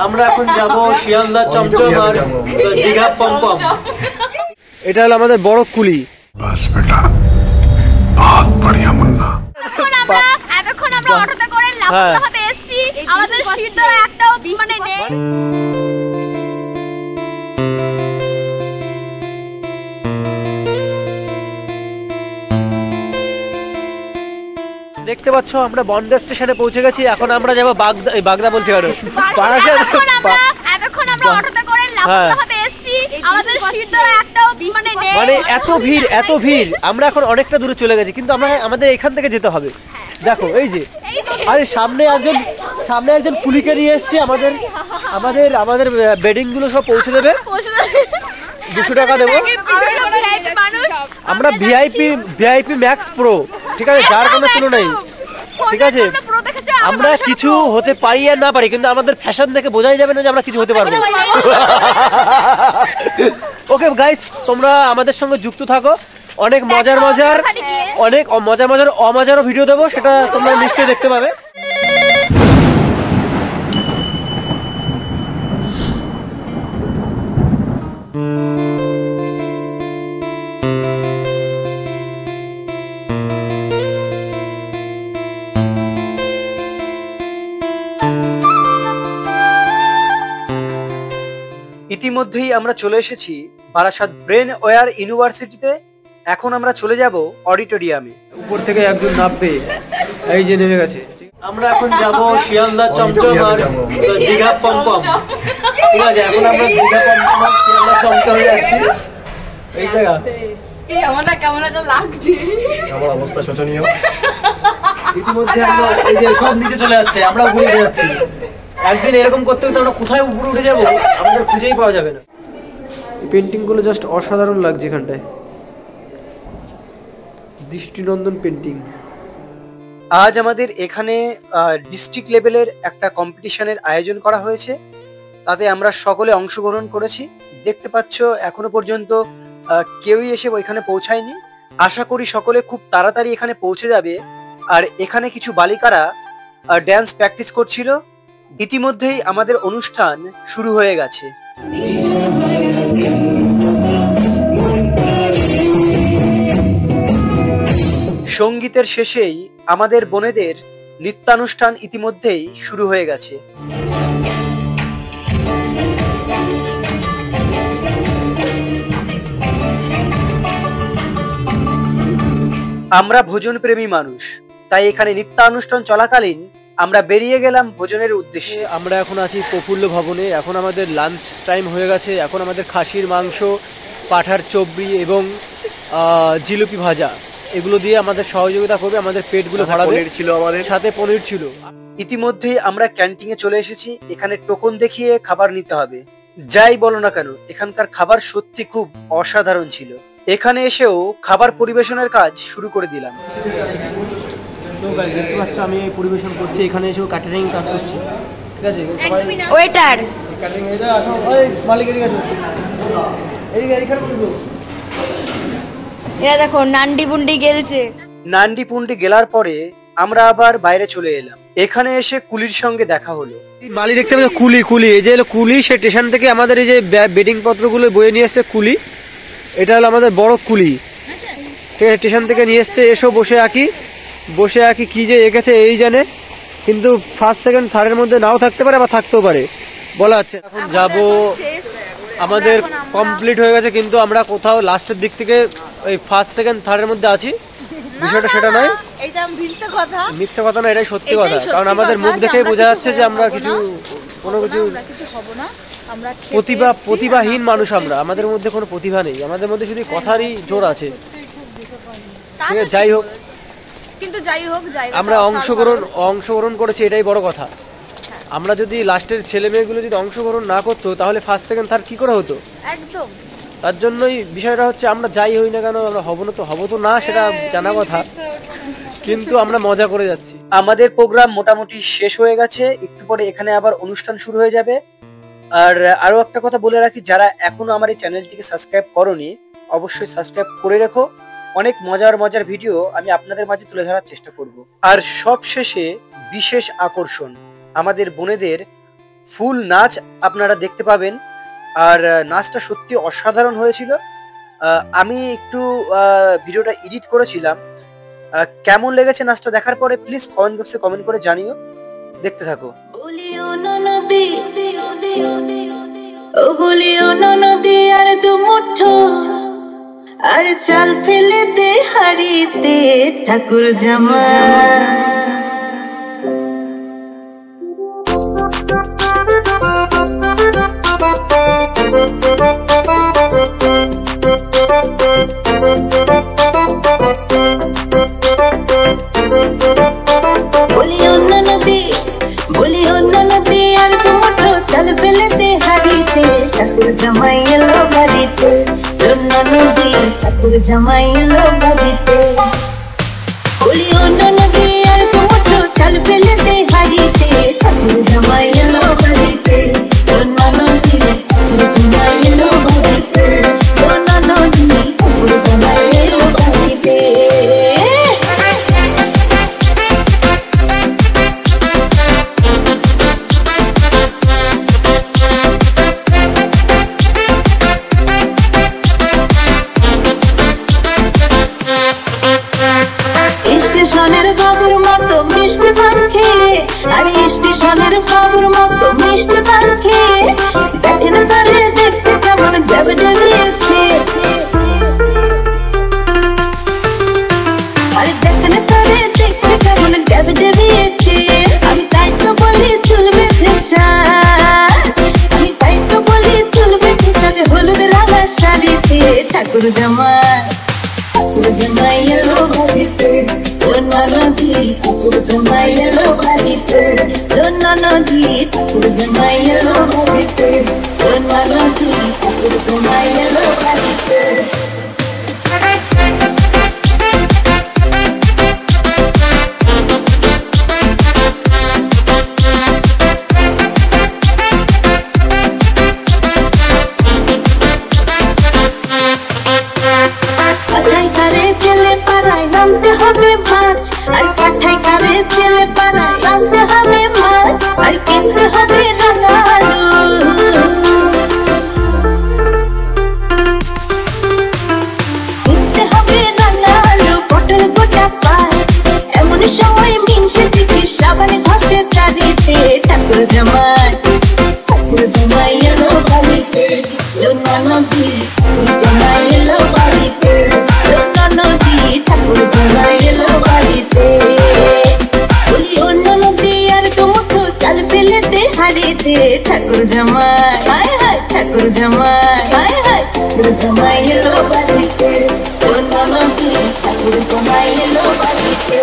আমরা এখন যাব শিয়ালদা চমচম আর দীঘা পমপম। এটা হলো আমাদের বড় কুলি। বাস বেটা বহুত বড়িয়া মুন্না। এতক্ষণ আমরা অটোতে করে লাফাতে এসেছি, আমাদের সিট ধরা একটাও মানে নেই। দেখতে পাচ্ছ আমরা বনগাঁ স্টেশনে পৌঁছে গেছি। এখন আমরা যাব বাগদা বলছি কারণ এতক্ষণ আমরা অটোতে করে লাফাতে এসেছি, আমাদের সিট ধরা একটাও মানে নেই। মানে এত ভিড় আমরা এখন অনেকটা দূরে চলে গেছি, কিন্তু আমাদের এখান থেকে যেতে হবে। দেখো এই যে আরে সামনে একজন কুলিকে নিয়ে এসেছি। আমাদের বেডিং গুলো সব পৌঁছে দেবে, 200 টাকা দেবো। আমরা ভিআইপি ম্যাক্স প্রো, ঠিক আছে, যার কোনো তুলনা নেই, ঠিক আছে। আমরা কিছু হতে পারি আর না পারি, কিন্তু আমাদের ফ্যাশন দেখে বোঝাই যাবে না যে আমরা কিছু হতে পারবো। ওকে গাইস, তোমরা আমাদের সঙ্গে যুক্ত থাকো। অনেক মজার অমজারও ভিডিও দেবো, সেটা তোমরা নিশ্চয়ই দেখতে পাবে। ইতিমধ্যেই আমরা চলে এসেছি বারাসাত ব্রেন ওয়্যার ইউনিভার্সিটিতে। এখন আমরা চলে যাব অডিটোরিয়ামে। উপর থেকে একজন নামবে, এই যে নেমে গেছে। আমরা এখন যাব শিয়ালদা চমচম আর দীঘা পমপম, ঠিক আছে। এখন আমরা দীঘা পমপম আর শিয়ালদা চমচমে যাচ্ছি। এই জায়গা কেমন লাগছে, আমার অবস্থা শোচনীয়। ইতিমধ্যে আমরা এই যে সব নিচে চলে যাচ্ছে, আমরা ঘুরে যাচ্ছি। একদিন এরকম করতে হতে আমরা কোথায় উপরে উঠে যাবো আমাদের খুঁজেই পাওয়া যাবে না। এই পেন্টিং গুলো জাস্ট অসাধারণ লাগছে এখানটায়, দৃষ্টিনন্দন পেন্টিং। আজ আমাদের এখানে ডিস্ট্রিক্ট লেভেলের একটা কম্পিটিশনের আয়োজন করা হয়েছে, তাতে আমরা সকলে অংশগ্রহণ করেছি। দেখতে পাচ্ছ এখনো পর্যন্ত কেউই এসে ওইখানে পৌঁছায়নি। আশা করি সকলে খুব তাড়াতাড়ি এখানে পৌঁছে যাবে। আর এখানে কিছু বালিকারা ড্যান্স প্র্যাকটিস করছিল। ইতিমধ্যেই আমাদের অনুষ্ঠান শুরু হয়ে গেছে। সঙ্গীতের শেষেই আমাদের বোনেদের নৃত্যানুষ্ঠান ইতিমধ্যেই শুরু হয়ে গেছে। আমরা ভোজন প্রেমী মানুষ, তাই এখানে নৃত্যানুষ্ঠান চলাকালীন আমরা বেরিয়ে গেলাম ভোজনের উদ্দেশ্যে। আমরা এখন আছি প্রফুল্ল ভবনে। এখন আমাদের লাঞ্চ টাইম হয়ে গেছে। এখন আমাদের খাসির মাংস, পাঠার চবড়ি এবং জিলিপি ভাজা এগুলো দিয়ে আমাদের সহযোগিতা করবে, আমাদের পেটগুলো ভরাবে। সাথে পনির ছিল। ইতিমধ্যেই আমরা ক্যান্টিনে চলে এসেছি। এখানে টোকন দেখিয়ে খাবার নিতে হবে। যাই বলো না কেন, এখানকার খাবার সত্যি খুব অসাধারণ ছিল। এখানে এসেও খাবার পরিবেশনের কাজ শুরু করে দিলাম। দেখতে পাচ্ছ আমি পরিবেশন করছি, এখানে এসেও ক্যাটারিং কাজ করছি, ঠিক আছে। ওয়েটার এরা দেখো নান্ডি বুন্ডি গেলছে। নান্ডি পুন্ডি গেলার পরে আমরা আবার বাইরে চলে এলাম। এখানে এসে কুলির সঙ্গে দেখা হলো। মালি দেখতে পাচ্ছ, কুলি এই যে হলো কুলি। সে স্টেশন থেকে আমাদের এই যে বেডিং পত্রগুলো বয়ে নিয়ে এসছে কুলি। এটা হলো আমাদের বড় কুলি, ঠিক আছে। স্টেশন থেকে নিয়ে এসছে। এসো বসে আঁকি কি যে এঁকেছে এই জানে, কিন্তু ফার্স্ট সেকেন্ড থার্ডের মধ্যে নাও থাকতে পারে বা থাকতেও পারে, বলা আছে। এখন যাব, আমাদের কমপ্লিট হয়ে গেছে, কিন্তু আমরা কোথাও লাস্টের দিক থেকে ওই ফার্স্ট সেকেন্ড থার্ডের মধ্যে আছি। বিষয়টা সেটা নয়, মিথ্যা কথা না, এটাই সত্যি কথা। কারণ আমাদের মুখ দেখেই বোঝা যাচ্ছে যে আমরা কোনো কিছু প্রতিভাহীন মানুষ। আমাদের মধ্যে কোনো প্রতিভা নেই, আমাদের মধ্যে শুধু কথারই জোর আছে। যাই হোক, আমরা অংশগ্রহণ করেছি, এটাই বড় কথা। আমরা যদি লাস্টের ছেলে মেয়েগুলো যদি অংশগ্রহণ না করতো, তাহলে ফার্স্ট সেকেন্ড থার্ড কি করে হতো? একদম। তার জন্যই বিষয়টা হচ্ছে, আমরা যাই হই না কেন, আমরা হব তো না সেটা জানা কথা, কিন্তু আমরা মজা করে যাচ্ছি। আমাদের প্রোগ্রাম মোটামুটি শেষ হয়ে গেছে। একটু পরে এখানে আবার অনুষ্ঠান শুরু হয়ে যাবে। আর আরো একটা কথা বলে রাখি, যারা এখনো আমার এই চ্যানেলটিকে সাবস্ক্রাইব করোনি, অবশ্যই সাবস্ক্রাইব করে রেখো। অনেক মজার ভিডিও আমি আপনাদের মাঝে তুলে ধরার চেষ্টা করব। আর সব শেষে বিশেষ আকর্ষণ, আমাদের বোনেদের ফুল নাচ আপনারা দেখতে পাবেন। আর নাচটা সত্যি অসাধারণ হয়েছিল। আমি একটু ভিডিওটা এডিট করেছিলাম। কেমন লেগেছে নাচটা দেখার পরে প্লিজ কমেন্ট বক্সে কমেন্ট করে জানিও। দেখতে থাকো। বলিও ননদী, ও বলিও ননদী আর দু মুঠো, আর চাল ফেলে দে হাড়িতে ঠাকুর জামাই। বলিও ননদী, বলিও ননদী আর দু মুঠো, চাল ফেলে দে হাড়িতে ঠাকুর জামাই এলো বাড়িতে। ননদী ঠাকুর জামাই এলো বাড়িতে। বলিও ননদী আর দু মুঠো, চাল ফেলে দে হাড়িতে ঠাকুর জামাই এলো বাড়িতে। ননদী ঠাকুর জামাই এলো বাড়িতে। ননদী ঠাকুর জামাই এলো বাড়িতে। স্টেশনের বাবুর মতো মিষ্টি পান খেয়ে, আমি স্টেশনের বাবুর মতো মিষ্টি পান খেয়ে, দেখেন তারে দেখছে কেমন ডেবে ডেবিয়েছে। আরে দেখেন তারে দেখছে কেমন ডেবে ডেবিয়েছে। আমি তাই তো বলি চুল বেঁধে সাজ, আমি তাই তো বলি চুল বেঁধে সাজ হলুদ রাঙা শাড়িতে ঠাকুর জামাই। ঠাকুর জামাই এলো বাড়িতে। ননদী ঠাকুর জামাই এলো বাড়িতে। ননদী ঠাকুর জামাই এলো বাড়িতে। ননদী ঠাকুর জামাই এলো বাড়িতে। পাঠাই কারে জেলে পাড়ায় নামতে হবে মাছ, আর পাঠাই কারে জেলে পাড়ায় নামতে হবে মাছ, আর কিনতে হবে রাঙা আলু। কিনতে হবে রাঙা আলু, পটল গোটা পাঁচ। এমন সময় মিনসে দিকে সাবান ঘষে চারিতে ঠাকুর জামাই। ঠাকুর জামাই এলো বাড়িতে। ননদী ঠাকুর জামাই এলো বাড়িতে। ননদী ঠাকুর জামাই এলো বাড়িতে। বলিও ননদী আর দু মুঠো, চাল ফেলে দে হাড়িতে ঠাকুর জামাই। হায় হায় ঠাকুর জামাই, হায় হায় ঠাকুর জামাই এলো বাড়িতে। ননদী ঠাকুর জামাই এলো বাড়িতে।